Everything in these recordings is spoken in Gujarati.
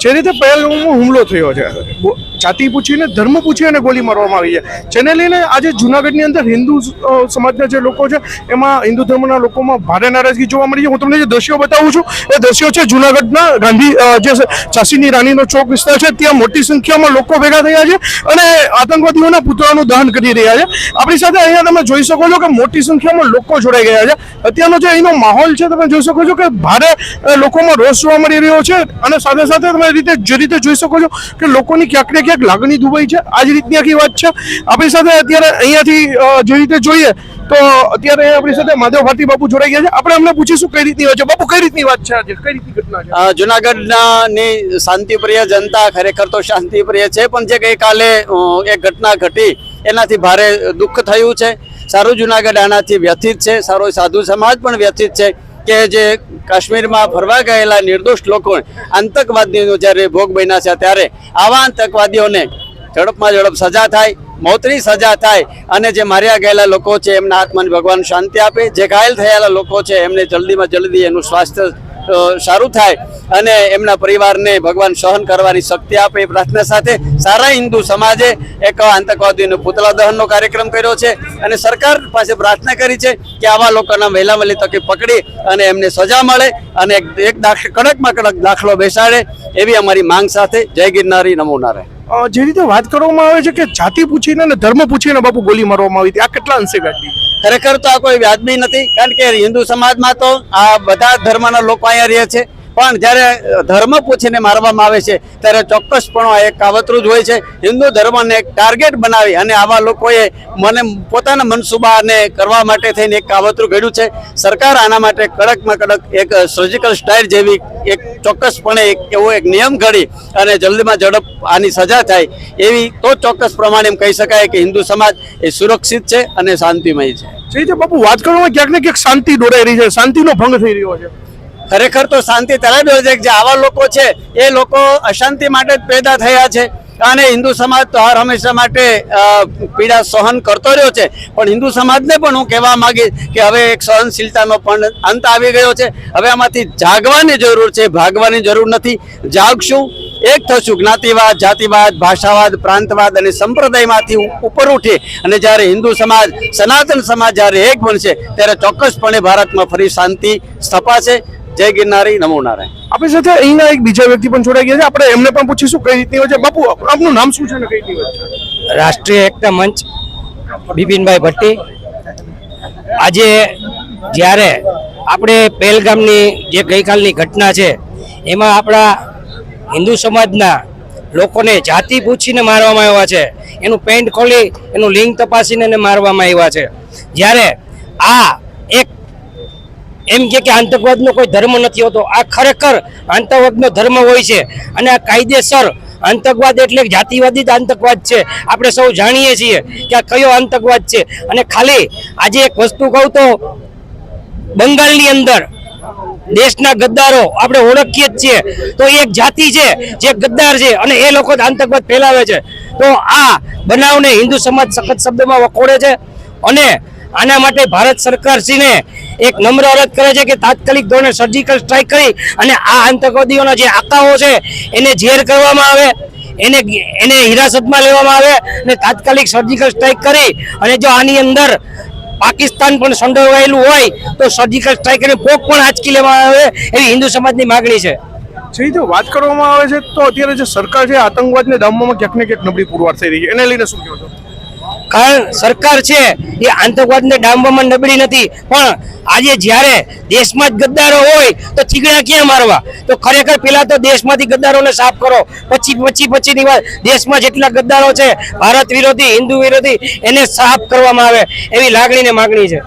જે રીતે પહેલગામમાં હુમલો થયો છે, જાતિ પૂછીને ધર્મ પૂછી અને ગોલી મારવામાં આવી છે, જેને લઈને આજે જુનાગઢની અંદર હિન્દુ સમાજના જે લોકો છે એમાં હિન્દુ ધર્મના લોકોમાં ભારે નારાજગી જોવા મળી છે. હું તમને જે દ્રશ્યો બતાવું છું એ દ્રશ્યો છે જુનાગઢના ગાંધી જે ઝાંસીની રાણીનો ચોક વિસ્તાર છે, ત્યાં મોટી સંખ્યામાં લોકો ભેગા થયા છે અને આતંકવાદીઓના પુતળાનું દહન કરી રહ્યા છે. આપણી સાથે અહીંયા તમે જોઈ શકો છો કે મોટી સંખ્યામાં લોકો જોડાઈ ગયા છે. અત્યારનો જે અહીંનો માહોલ છે તમે જોઈ શકો છો કે ભારે લોકોમાં રોષ જોવા મળી રહ્યો છે અને સાથે સાથે તમે જે રીતે જોઈ શકો છો કે લોકોની ક્યાંક ને ક્યાંક લાગણી દુભાઈ છે. આ જ રીતની આખી વાત છે. આપણી સાથે અત્યારે અહીંયાથી જે રીતે જોઈએ તો અત્યારે આપણી સાથે માધવ ભારતી બાપુ જોડાઈ ગયા છે. આપણે એમને પૂછીશું કઈ રીતની વાત છે. બાપુ, કઈ રીતની વાત છે આજે, કઈ રીતની ઘટના છે? જુનાગઢની શાંતિપ્રિય જનતા ખરેખર તો શાંતિપ્રિય છે, પણ જે ગઈકાલે એક ઘટના ઘટી એનાથી ભારે દુઃખ થયું છે. સારું જુનાગઢ આનાથી વ્યથિત છે, સારો સાધુ સમાજ પણ વ્યથિત છે કે જે કાશ્મીરમાં ફરવા ગયેલા નિર્દોષ લોકો આતંકવાદીનો જ્યારે ભોગ બન્યા છે ત્યારે આવા આતંકવાદીઓને ઝડપમાં ઝડપ સજા થાય, મોતની સજા થાય અને જે માર્યા ગયેલા લોકો છે એમના આત્માને ભગવાન શાંતિ આપે, જે ઘાયલ થયેલા લોકો છે એમને જલ્દીમાં જલ્દી એનું સ્વાસ્થ્ય સારું થાય અને એમના પરિવારને ભગવાન સહન કરવાની શક્તિ આપે એ પ્રાર્થના સાથે સારા હિન્દુ સમાજે એક આતંકવાદીનું પુતળા દહનનો કાર્યક્રમ કર્યો છે અને સરકાર પાસે પ્રાર્થના કરી છે કે આવા લોકોના વહેલા વહેલી તકે પકડી અને એમને સજા મળે અને એક કડકમાં કડક દાખલો બેસાડે એવી અમારી માંગ સાથે જય ગિરનારી, નમો નારાયણ. જે રીતે વાત કરવામાં આવે છે કે જાતિ પૂછીને અને ધર્મ પૂછીને બાપુ ગોલી મારવામાં આવી હતી, આ કેટલા અંશે વ્યાજબી? ખરેખર તો આ કોઈ વ્યાજબી નથી, કારણ કે હિન્દુ સમાજમાં તો આ બધા ધર્મના લોકો અહીંયા રહે છે, પણ જ્યારે ધર્મ પૂછીને મારવામાં આવે છે ત્યારે ચોક્કસપણો એક કાવતરું જ હોય છે. હિન્દુ ધર્મને એક ટાર્ગેટ બનાવી અને આવા લોકોએ પોતાના મનસુબાને કરવા માટે થઈને એક કાવતરું ઘડ્યું છે. સરકાર આના માટે કડકમાં કડક એક સર્જિકલ સ્ટ્રાઇક જેવી એક ચોક્કસપણે એવો એક નિયમ ઘડી અને જલ્દીમાં ઝડપ આની સજા થાય એવી તો ચોક્કસ પ્રમાણે એમ કહી શકાય કે હિન્દુ સમાજ એ સુરક્ષિત છે અને શાંતિમય છે. જે રીતે બાપુ વાત કરવામાં ક્યાંક ને ક્યાંક શાંતિ દોડાઈ રહી છે, શાંતિનો ભંગ થઈ રહ્યો છે. ખરેખર તો શાંતિ ત્યારે જ હોય છે જે આવા લોકો છે એ લોકો અશાંતિ માટે જ પેદા થયા છે અને હિન્દુ સમાજ તો હર હંમેશા માટે પીડા સહન કરતો રહ્યો છે. પણ હિન્દુ સમાજને પણ હું કહેવા માંગીશ કે હવે એક સહનશીલતાનો પણ અંત આવી ગયો છે. હવે આમાંથી જાગવાની જરૂર છે, ભાગવાની જરૂર નથી. જાગશું, એક થશું, જ્ઞાતિવાદ, જાતિવાદ, ભાષાવાદ, પ્રાંતવાદ અને સંપ્રદાયમાંથી ઉપર ઉઠી અને જ્યારે હિન્દુ સમાજ, સનાતન સમાજ જ્યારે એક બનશે ત્યારે ચોક્કસપણે ભારતમાં ફરી શાંતિ સ્થપાશે. જય ગિરનારી, નમો નારાયણ. આપણી સાથે અહીંના એક બીજા વ્યક્તિ પણ જોડાઈ ગયા છે. આપણે એમને પણ પૂછીશું કઈ રીતની હોય છે. બાપુ, આપનું નામ શું છે અને કઈ રીતની હોય છે? રાષ્ટ્રીય એકતા મંચ બિપિનભાઈ ભટ્ટી. આજે જ્યારે આપણે પહેલગામની જે ગઈકાલની ઘટના છે એમાં આપણા હિન્દુ સમાજના લોકોને જાતિ પૂછીને મારવામાં આવ્યા છે, એનું પેન્ટ ખોલી એનું લિંગ તપાસીને એને મારવામાં આવ્યા છે. જ્યારે આ એક એમ કે આતંકવાદનો કોઈ ધર્મ નથી હોતો, આ ખરેખર આતંકવાદનો ધર્મ હોય છે અને આ કાયદેસર આતંકવાદ એટલે જાતિવાદી જ આતંકવાદ છે. આપણે સૌ જાણીએ છીએ કે આ કયો આતંકવાદ છે. અને ખાલી આજે એક વસ્તુ કહું તો બંગાળની અંદર દેશના ગદ્દારો આપણે ઓળખીએ જ છીએ, તો એક જાતિ છે જે ગદ્દાર છે અને એ લોકો આતંકવાદ ફેલાવે છે. તો આ બનાવને હિન્દુ સમાજ સખત શબ્દમાં વખોડે છે અને આના માટે ભારત સરકારશ્રીને એક નમ્ર અરજ કરે છે કે તાત્કાલિક ધોરણે સર્જિકલ સ્ટ્રાઇક કરી અને આ આતંકવાદીઓના જે આકાઓ છે એને ઝેર કરવામાં આવે, એને હિરાસતમાં લેવામાં આવે અને તાત્કાલિક સર્જિકલ સ્ટ્રાઇક કરી અને જો આની અંદર પાકિસ્તાન પણ સંડોવાયેલું હોય તો સર્જિકલ સ્ટ્રાઇક અને પોક પણ આંચકી લેવામાં આવે એવી હિન્દુ સમાજની માગણી છે. જે રીતે વાત કરવામાં આવે છે તો અત્યારે જે સરકાર છે આતંકવાદને ડામવામાં ક્યાંક ને ક્યાંક નબળી પુરવાર થઈ રહી છે, એને લઈને શું કહો છો? કારણ સરકાર છે એ આતંકવાદને ડામવામાં નબળી નથી, પણ આજે જ્યારે દેશમાં જ ગદ્દારો હોય તો થીગડા ક્યાં મારવા? તો ખરેખર પેલા તો દેશમાંથી ગદ્દારોને સાફ કરો, પછીની વાત દેશમાં જેટલા ગદ્દારો છે ભારત વિરોધી, હિન્દુ વિરોધી, એને સાફ કરવામાં આવે એવી લાગણી ને માગણી છે.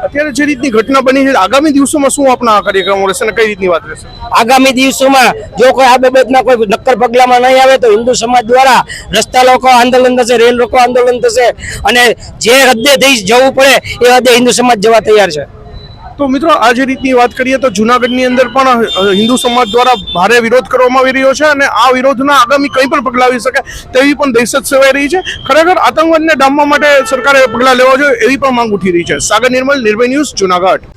અત્યારે જે રીતની ઘટના બની છે, આગામી દિવસોમાં શું આપના કાર્યક્રમો રહેશે અને કઈ રીતની વાત રહેશે? આગામી દિવસોમાં જો કોઈ આ બાબતના કોઈ નક્કર પગલામાં નહીં આવે તો હિન્દુ સમાજ દ્વારા રસ્તા રોકો આંદોલન થશે, રેલ રોકો આંદોલન થશે અને જે હદે જવું પડે એ હદે હિન્દુ સમાજ જવા તૈયાર છે. તો મિત્રો, આ જે રીતની વાત કરીએ તો જુનાગઢની અંદર પણ હિન્દુ સમાજ દ્વારા ભારે વિરોધ કરવામાં આવી રહ્યો છે અને આ વિરોધના આગામી કંઈ પણ પગલાં આવી શકે તેવી પણ દહેશત સેવાઈ રહી છે. ખરેખર આતંકવાદને ડામવા માટે સરકારે પગલાં લેવા જોઈએ એવી પણ માંગ ઉઠી રહી છે. સાગર નિર્મલ, નિર્ભય ન્યૂઝ, જુનાગઢ.